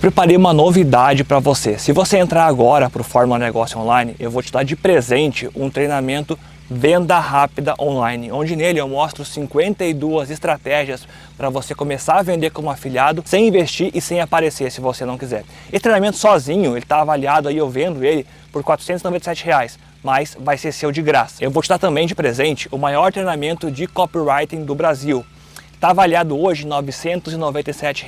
Eu preparei uma novidade para você. Se você entrar agora para o Fórmula Negócio Online, eu vou te dar de presente um treinamento Venda Rápida Online, onde nele eu mostro 52 estratégias para você começar a vender como afiliado sem investir e sem aparecer se você não quiser. Esse treinamento sozinho, ele está avaliado aí, eu vendo ele por R$ 497, mas vai ser seu de graça. Eu vou te dar também de presente o maior treinamento de copywriting do Brasil. Está avaliado hoje R$ 997,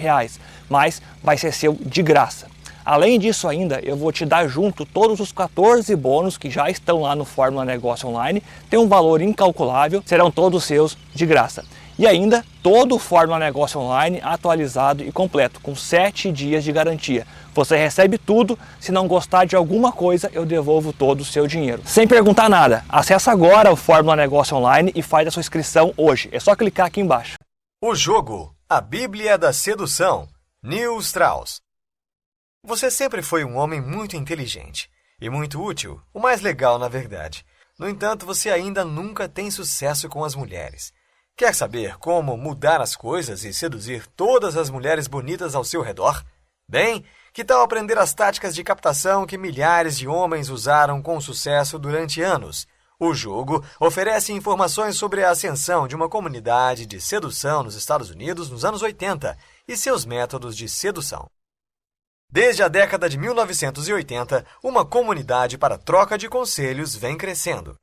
mas vai ser seu de graça. Além disso ainda, eu vou te dar junto todos os 14 bônus que já estão lá no Fórmula Negócio Online, tem um valor incalculável, serão todos seus de graça. E ainda, todo o Fórmula Negócio Online atualizado e completo, com 7 dias de garantia. Você recebe tudo, se não gostar de alguma coisa, eu devolvo todo o seu dinheiro. Sem perguntar nada, acessa agora o Fórmula Negócio Online e faz a sua inscrição hoje. É só clicar aqui embaixo. O jogo, a Bíblia da Sedução, Neil Strauss. Você sempre foi um homem muito inteligente e muito útil, o mais legal na verdade. No entanto, você ainda nunca tem sucesso com as mulheres. Quer saber como mudar as coisas e seduzir todas as mulheres bonitas ao seu redor? Bem, que tal aprender as táticas de captação que milhares de homens usaram com sucesso durante anos? O jogo oferece informações sobre a ascensão de uma comunidade de sedução nos Estados Unidos nos anos 80 e seus métodos de sedução. Desde a década de 1980, uma comunidade para troca de conselhos vem crescendo.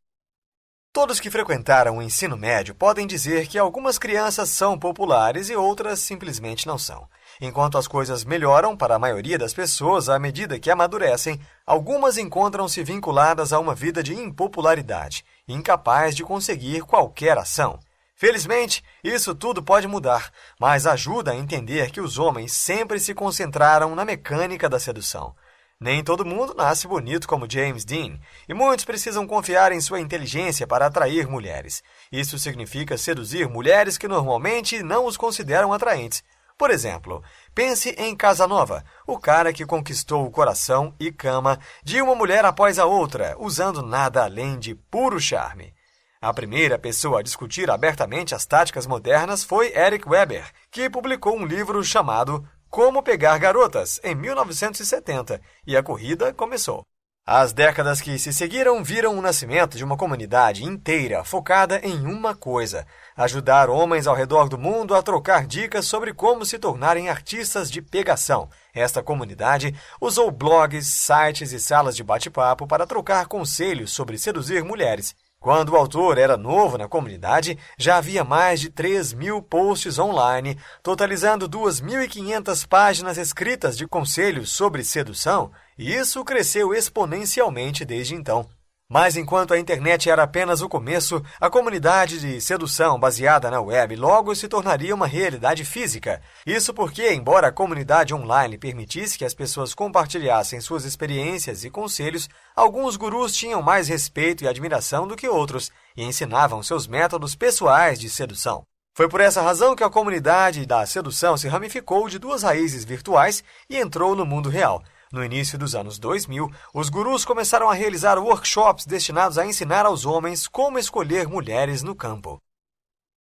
Todos que frequentaram o ensino médio podem dizer que algumas crianças são populares e outras simplesmente não são. Enquanto as coisas melhoram para a maioria das pessoas à medida que amadurecem, algumas encontram-se vinculadas a uma vida de impopularidade, incapaz de conseguir qualquer ação. Felizmente, isso tudo pode mudar, mas ajuda a entender que os homens sempre se concentraram na mecânica da sedução. Nem todo mundo nasce bonito como James Dean, e muitos precisam confiar em sua inteligência para atrair mulheres. Isso significa seduzir mulheres que normalmente não os consideram atraentes. Por exemplo, pense em Casanova, o cara que conquistou o coração e cama de uma mulher após a outra, usando nada além de puro charme. A primeira pessoa a discutir abertamente as táticas modernas foi Eric Weber, que publicou um livro chamado Como Pegar Garotas, em 1970, e a corrida começou. As décadas que se seguiram viram o nascimento de uma comunidade inteira focada em uma coisa: ajudar homens ao redor do mundo a trocar dicas sobre como se tornarem artistas de pegação. Esta comunidade usou blogs, sites e salas de bate-papo para trocar conselhos sobre seduzir mulheres. Quando o autor era novo na comunidade, já havia mais de 3.000 posts online, totalizando 2.500 páginas escritas de conselhos sobre sedução, e isso cresceu exponencialmente desde então. Mas enquanto a internet era apenas o começo, a comunidade de sedução baseada na web logo se tornaria uma realidade física. Isso porque, embora a comunidade online permitisse que as pessoas compartilhassem suas experiências e conselhos, alguns gurus tinham mais respeito e admiração do que outros e ensinavam seus métodos pessoais de sedução. Foi por essa razão que a comunidade da sedução se ramificou de duas raízes virtuais e entrou no mundo real. No início dos anos 2000, os gurus começaram a realizar workshops destinados a ensinar aos homens como escolher mulheres no campo.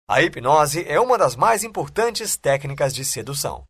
A hipnose é uma das mais importantes técnicas de sedução.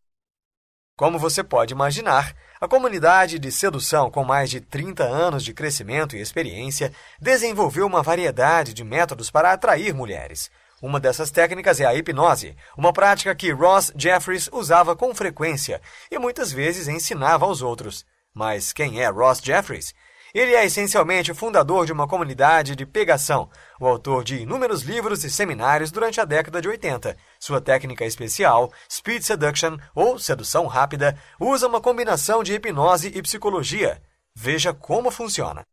Como você pode imaginar, a comunidade de sedução, com mais de 30 anos de crescimento e experiência, desenvolveu uma variedade de métodos para atrair mulheres. Uma dessas técnicas é a hipnose, uma prática que Ross Jeffries usava com frequência e muitas vezes ensinava aos outros. Mas quem é Ross Jeffries? Ele é essencialmente o fundador de uma comunidade de pegação, o autor de inúmeros livros e seminários durante a década de 80. Sua técnica especial, Speed Seduction, ou sedução rápida, usa uma combinação de hipnose e psicologia. Veja como funciona.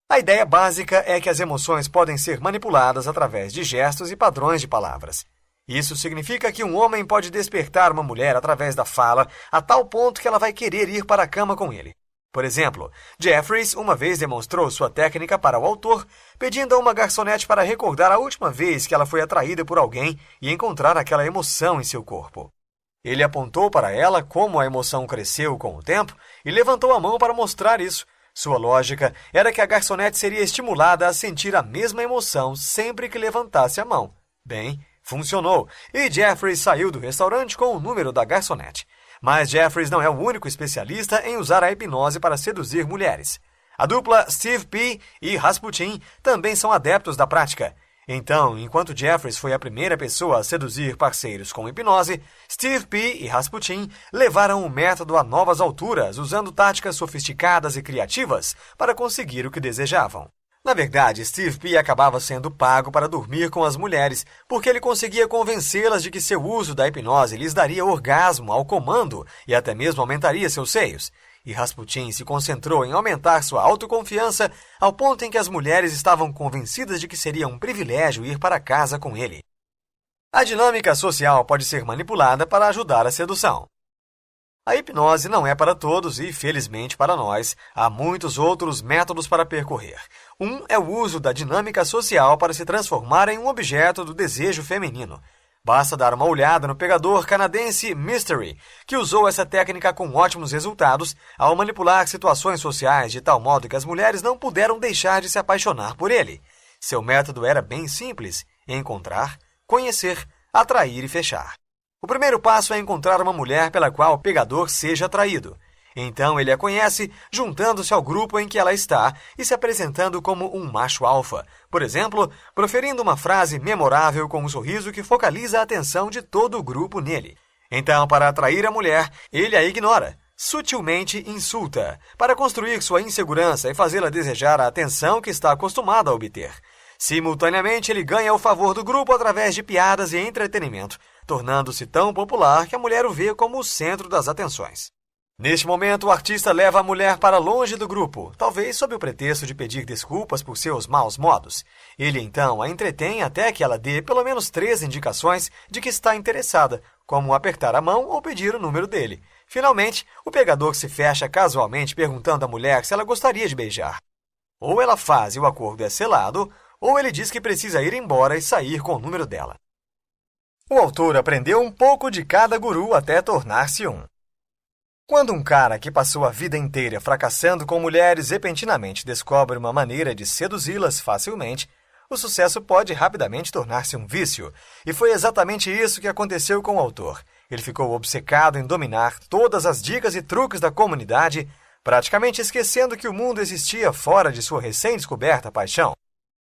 A ideia básica é que as emoções podem ser manipuladas através de gestos e padrões de palavras. Isso significa que um homem pode despertar uma mulher através da fala a tal ponto que ela vai querer ir para a cama com ele. Por exemplo, Jeffries uma vez demonstrou sua técnica para o autor, pedindo a uma garçonete para recordar a última vez que ela foi atraída por alguém e encontrar aquela emoção em seu corpo. Ele apontou para ela como a emoção cresceu com o tempo e levantou a mão para mostrar isso. Sua lógica era que a garçonete seria estimulada a sentir a mesma emoção sempre que levantasse a mão. Bem, funcionou, e Jeffries saiu do restaurante com o número da garçonete. Mas Jeffries não é o único especialista em usar a hipnose para seduzir mulheres. A dupla Steve P. e Rasputin também são adeptos da prática. Então, enquanto Jeffries foi a primeira pessoa a seduzir parceiros com hipnose, Steve P. e Rasputin levaram o método a novas alturas, usando táticas sofisticadas e criativas para conseguir o que desejavam. Na verdade, Steve P. acabava sendo pago para dormir com as mulheres, porque ele conseguia convencê-las de que seu uso da hipnose lhes daria orgasmo ao comando e até mesmo aumentaria seus seios. E Rasputin se concentrou em aumentar sua autoconfiança ao ponto em que as mulheres estavam convencidas de que seria um privilégio ir para casa com ele. A dinâmica social pode ser manipulada para ajudar a sedução. A hipnose não é para todos e, felizmente para nós, há muitos outros métodos para percorrer. Um é o uso da dinâmica social para se transformar em um objeto do desejo feminino. Basta dar uma olhada no pegador canadense Mystery, que usou essa técnica com ótimos resultados ao manipular situações sociais de tal modo que as mulheres não puderam deixar de se apaixonar por ele. Seu método era bem simples: encontrar, conhecer, atrair e fechar. O primeiro passo é encontrar uma mulher pela qual o pegador seja atraído. Então ele a conhece juntando-se ao grupo em que ela está e se apresentando como um macho alfa. Por exemplo, proferindo uma frase memorável com um sorriso que focaliza a atenção de todo o grupo nele. Então, para atrair a mulher, ele a ignora. Sutilmente insulta, para construir sua insegurança e fazê-la desejar a atenção que está acostumada a obter. Simultaneamente, ele ganha o favor do grupo através de piadas e entretenimento, tornando-se tão popular que a mulher o vê como o centro das atenções. Neste momento, o artista leva a mulher para longe do grupo, talvez sob o pretexto de pedir desculpas por seus maus modos. Ele então a entretém até que ela dê pelo menos 3 indicações de que está interessada, como apertar a mão ou pedir o número dele. Finalmente, o pegador se fecha casualmente perguntando à mulher se ela gostaria de beijar. Ou ela faz e o acordo é selado, ou ele diz que precisa ir embora e sair com o número dela. O autor aprendeu um pouco de cada guru até tornar-se um. Quando um cara que passou a vida inteira fracassando com mulheres repentinamente descobre uma maneira de seduzi-las facilmente, o sucesso pode rapidamente tornar-se um vício. E foi exatamente isso que aconteceu com o autor. Ele ficou obcecado em dominar todas as dicas e truques da comunidade, praticamente esquecendo que o mundo existia fora de sua recém-descoberta paixão.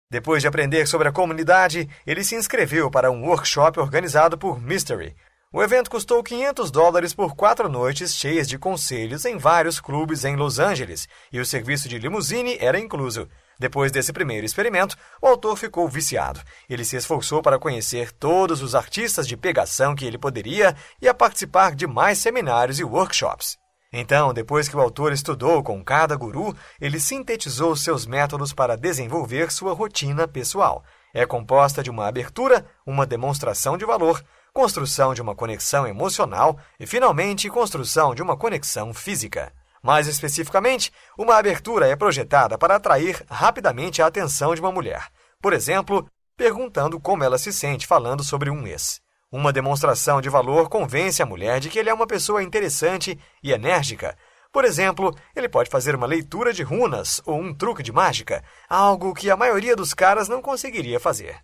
Depois de aprender sobre a comunidade, ele se inscreveu para um workshop organizado por Mystery. O evento custou $500 por 4 noites cheias de conselhos em vários clubes em Los Angeles, e o serviço de limusine era incluso. Depois desse primeiro experimento, o autor ficou viciado. Ele se esforçou para conhecer todos os artistas de pegação que ele poderia e a participar de mais seminários e workshops. Então, depois que o autor estudou com cada guru, ele sintetizou seus métodos para desenvolver sua rotina pessoal. É composta de uma abertura, uma demonstração de valor, construção de uma conexão emocional e, finalmente, construção de uma conexão física. Mais especificamente, uma abertura é projetada para atrair rapidamente a atenção de uma mulher. Por exemplo, perguntando como ela se sente falando sobre um ex. Uma demonstração de valor convence a mulher de que ele é uma pessoa interessante e enérgica. Por exemplo, ele pode fazer uma leitura de runas ou um truque de mágica, algo que a maioria dos caras não conseguiria fazer.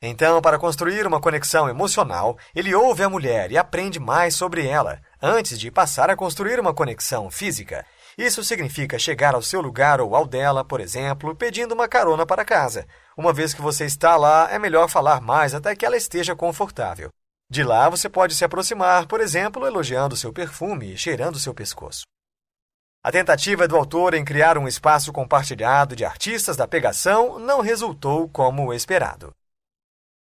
Então, para construir uma conexão emocional, ele ouve a mulher e aprende mais sobre ela, antes de passar a construir uma conexão física. Isso significa chegar ao seu lugar ou ao dela, por exemplo, pedindo uma carona para casa. Uma vez que você está lá, é melhor falar mais até que ela esteja confortável. De lá, você pode se aproximar, por exemplo, elogiando seu perfume e cheirando seu pescoço. A tentativa do autor em criar um espaço compartilhado de artistas da pegação não resultou como esperado.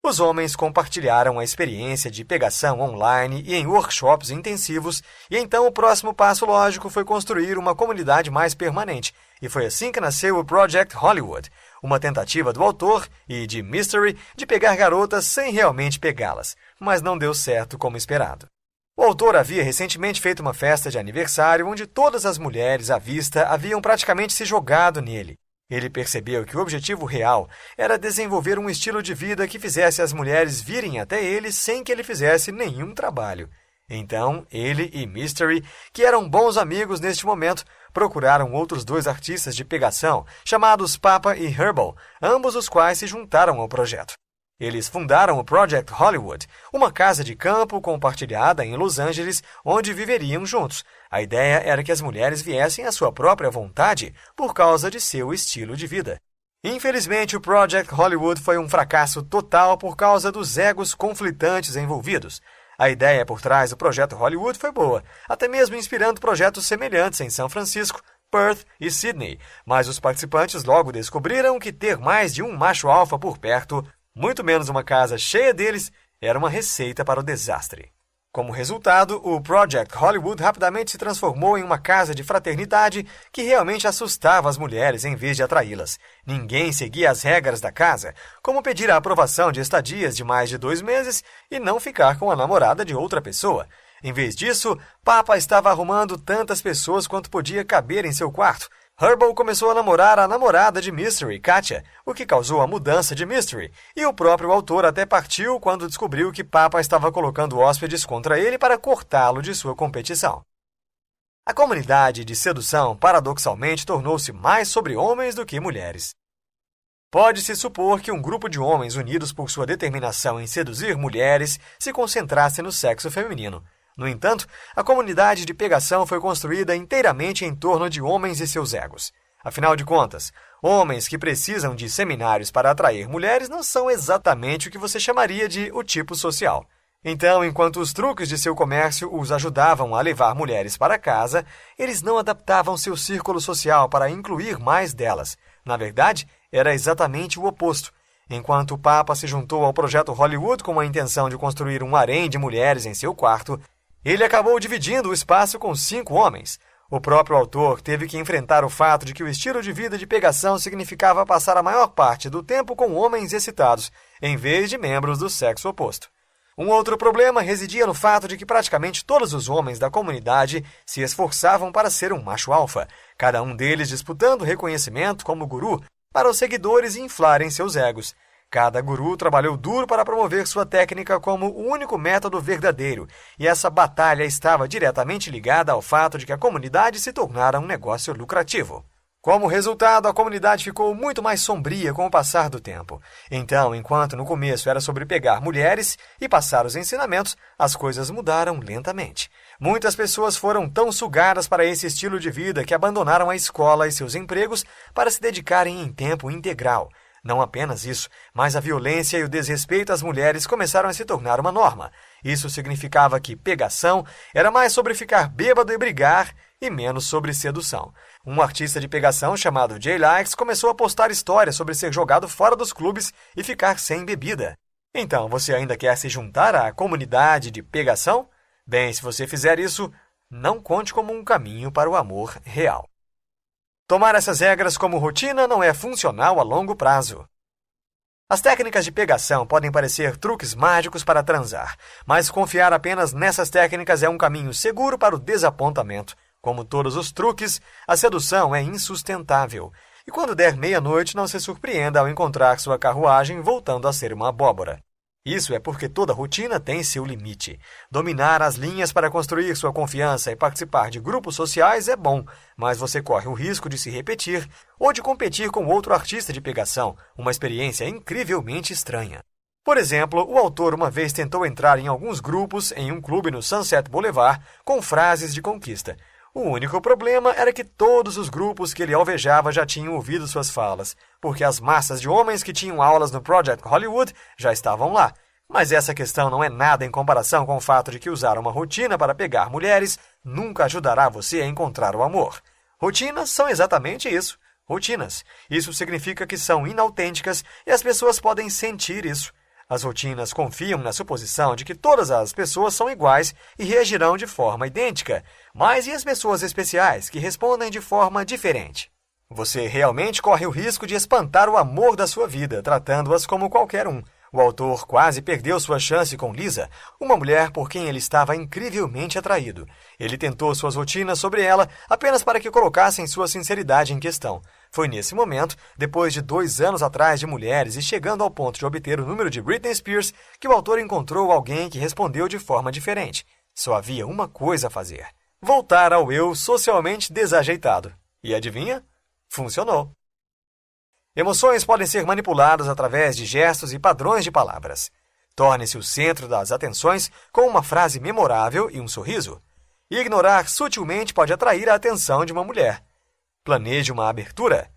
Os homens compartilharam a experiência de pegação online e em workshops intensivos, e então o próximo passo lógico foi construir uma comunidade mais permanente, e foi assim que nasceu o Project Hollywood, uma tentativa do autor e de Mystery de pegar garotas sem realmente pegá-las, mas não deu certo como esperado. O autor havia recentemente feito uma festa de aniversário onde todas as mulheres à vista haviam praticamente se jogado nele. Ele percebeu que o objetivo real era desenvolver um estilo de vida que fizesse as mulheres virem até ele sem que ele fizesse nenhum trabalho. Então, ele e Mystery, que eram bons amigos neste momento, procuraram outros 2 artistas de pegação, chamados Papa e Herbal, ambos os quais se juntaram ao projeto. Eles fundaram o Project Hollywood, uma casa de campo compartilhada em Los Angeles, onde viveriam juntos. A ideia era que as mulheres viessem à sua própria vontade por causa de seu estilo de vida. Infelizmente, o Project Hollywood foi um fracasso total por causa dos egos conflitantes envolvidos. A ideia por trás do projeto Hollywood foi boa, até mesmo inspirando projetos semelhantes em São Francisco, Perth e Sydney, mas os participantes logo descobriram que ter mais de um macho alfa por perto, muito menos uma casa cheia deles, era uma receita para o desastre. Como resultado, o Project Hollywood rapidamente se transformou em uma casa de fraternidade que realmente assustava as mulheres em vez de atraí-las. Ninguém seguia as regras da casa, como pedir a aprovação de estadias de mais de 2 meses e não ficar com a namorada de outra pessoa. Em vez disso, Papa estava arrumando tantas pessoas quanto podia caber em seu quarto. Herbal começou a namorar a namorada de Mystery, Katia, o que causou a mudança de Mystery, e o próprio autor até partiu quando descobriu que Papa estava colocando hóspedes contra ele para cortá-lo de sua competição. A comunidade de sedução, paradoxalmente, tornou-se mais sobre homens do que mulheres. Pode-se supor que um grupo de homens unidos por sua determinação em seduzir mulheres se concentrasse no sexo feminino. No entanto, a comunidade de pegação foi construída inteiramente em torno de homens e seus egos. Afinal de contas, homens que precisam de seminários para atrair mulheres não são exatamente o que você chamaria de o tipo social. Então, enquanto os truques de seu comércio os ajudavam a levar mulheres para casa, eles não adaptavam seu círculo social para incluir mais delas. Na verdade, era exatamente o oposto. Enquanto o Papa se juntou ao projeto Hollywood com a intenção de construir um harém de mulheres em seu quarto, ele acabou dividindo o espaço com 5 homens. O próprio autor teve que enfrentar o fato de que o estilo de vida de pegação significava passar a maior parte do tempo com homens excitados, em vez de membros do sexo oposto. Um outro problema residia no fato de que praticamente todos os homens da comunidade se esforçavam para ser um macho alfa, cada um deles disputando reconhecimento como guru para os seguidores inflarem seus egos. Cada guru trabalhou duro para promover sua técnica como o único método verdadeiro, e essa batalha estava diretamente ligada ao fato de que a comunidade se tornara um negócio lucrativo. Como resultado, a comunidade ficou muito mais sombria com o passar do tempo. Então, enquanto no começo era sobre pegar mulheres e passar os ensinamentos, as coisas mudaram lentamente. Muitas pessoas foram tão sugadas para esse estilo de vida que abandonaram a escola e seus empregos para se dedicarem em tempo integral. Não apenas isso, mas a violência e o desrespeito às mulheres começaram a se tornar uma norma. Isso significava que pegação era mais sobre ficar bêbado e brigar e menos sobre sedução. Um artista de pegação chamado Jay Likes começou a postar histórias sobre ser jogado fora dos clubes e ficar sem bebida. Então, você ainda quer se juntar à comunidade de pegação? Bem, se você fizer isso, não conte como um caminho para o amor real. Tomar essas regras como rotina não é funcional a longo prazo. As técnicas de pegação podem parecer truques mágicos para transar, mas confiar apenas nessas técnicas é um caminho seguro para o desapontamento. Como todos os truques, a sedução é insustentável. E quando der meia-noite, não se surpreenda ao encontrar sua carruagem voltando a ser uma abóbora. Isso é porque toda rotina tem seu limite. Dominar as linhas para construir sua confiança e participar de grupos sociais é bom, mas você corre o risco de se repetir ou de competir com outro artista de pegação, uma experiência incrivelmente estranha. Por exemplo, o autor uma vez tentou entrar em alguns grupos em um clube no Sunset Boulevard com frases de conquista. O único problema era que todos os grupos que ele alvejava já tinham ouvido suas falas, porque as massas de homens que tinham aulas no Project Hollywood já estavam lá. Mas essa questão não é nada em comparação com o fato de que usar uma rotina para pegar mulheres nunca ajudará você a encontrar o amor. Rotinas são exatamente isso, rotinas. Isso significa que são inautênticas e as pessoas podem sentir isso. As rotinas confiam na suposição de que todas as pessoas são iguais e reagirão de forma idêntica. Mas e as pessoas especiais, que respondem de forma diferente? Você realmente corre o risco de espantar o amor da sua vida, tratando-as como qualquer um. O autor quase perdeu sua chance com Lisa, uma mulher por quem ele estava incrivelmente atraído. Ele tentou suas rotinas sobre ela apenas para que colocassem sua sinceridade em questão. Foi nesse momento, depois de 2 anos atrás de mulheres e chegando ao ponto de obter o número de Britney Spears, que o autor encontrou alguém que respondeu de forma diferente. Só havia uma coisa a fazer: voltar ao eu socialmente desajeitado. E adivinha? Funcionou. Emoções podem ser manipuladas através de gestos e padrões de palavras. Torne-se o centro das atenções com uma frase memorável e um sorriso. Ignorar sutilmente pode atrair a atenção de uma mulher. Planeje uma abertura.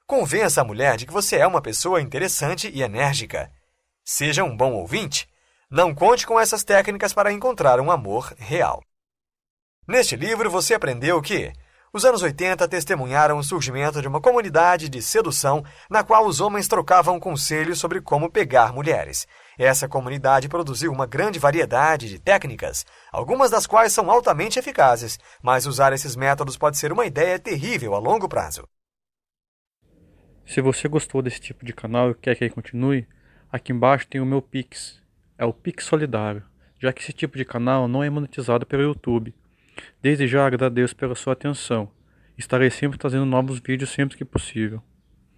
Convença a mulher de que você é uma pessoa interessante e enérgica. Seja um bom ouvinte. Não conte com essas técnicas para encontrar um amor real. Neste livro, você aprendeu que os anos 80 testemunharam o surgimento de uma comunidade de sedução na qual os homens trocavam conselhos sobre como pegar mulheres. Essa comunidade produziu uma grande variedade de técnicas, algumas das quais são altamente eficazes, mas usar esses métodos pode ser uma ideia terrível a longo prazo. Se você gostou desse tipo de canal e quer que ele continue, aqui embaixo tem o meu Pix. É o Pix Solidário, já que esse tipo de canal não é monetizado pelo YouTube. Desde já agradeço pela sua atenção. Estarei sempre trazendo novos vídeos sempre que possível.